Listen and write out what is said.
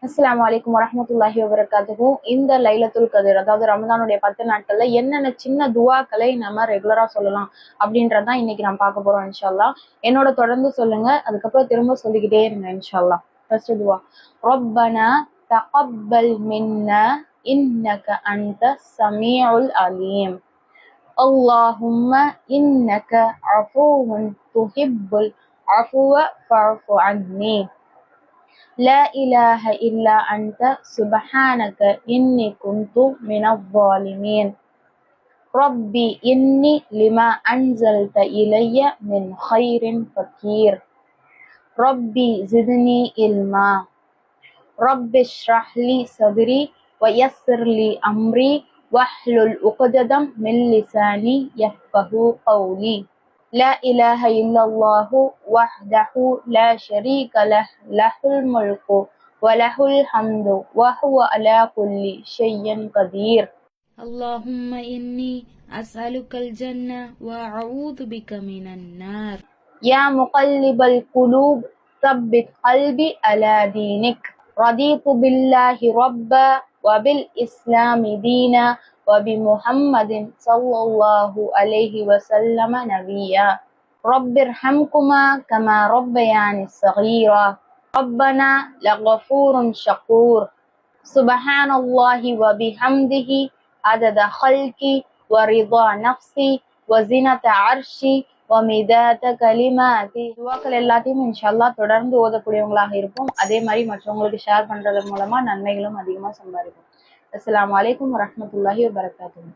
அஸ்ஸலாமு அலைக்கும் வரஹ்மத்துல்லாஹி வபரகாத்துஹு. இந்த லைலத்துல் கதிர், அதாவது ரமதானுடைய 10 நாட்கள்ல என்னென்ன சின்ன துவாக்களை நம்ம ரெகுலரா சொல்லலாம் அப்படின்றதான் இன்னைக்கு நான் பார்க்க போறோம் இன்ஷா அல்லாஹ். என்னோட தொடர்ந்து சொல்லுங்க, அதுக்கப்புறம் திரும்ப சொல்லிக்கிட்டே இருங்க இன்ஷா அல்லாஹ். ஃபர்ஸ்ட் துவா, ரப்பனா தகப்பல் மின்னா இன்னக அன்த ஸமீஉல் அலீம். அல்லாஹும்ம இன்னக அஃபூவுன் துஹிப்புல் அஃவ ஃபஅஃபு அன்னி. لا إله إلا أنت سبحانك إني كنت من الظالمين. ربي إني لما أنزلت إلي من خير فقير. ربي زدني علما. رب اشرح لي صدري ويسر لي أمري واحلل عقدة من لساني يفقهوا قولي. لا إله إلا الله وحده لا شريك له له الملك وله الحمد وهو على كل شيء قدير. اللهم إني أسألك الجنة وأعوذ بك من النار. يا مقلب القلوب ثبت قلبي على دينك. رضيت بالله ربا وبالإسلام دينا وبمحمد صلى الله عليه وسلم نبيا. رب ارحمكما كما ربياني صغيرا. ربنا لغفور شكور. سبحان الله وبحمده عدد خلقي ورضا نفسي وزنة عرشي ومداد கலிமாத்தி. துவாக்கள் எல்லாத்தையும் இன்ஷா அல்லாஹ் தொடர்ந்து ஓதக்கூடியவங்களாக இருப்போம். அதே மாதிரி மற்றவங்களுக்கு ஷேர் பண்றது மூலமா நன்மைகளும் அதிகமா சம்பாதிப்போம். அஸ்ஸலாமு அலைக்கும் வரஹ்மத்துல்லாஹி வபரகாத்துஹு.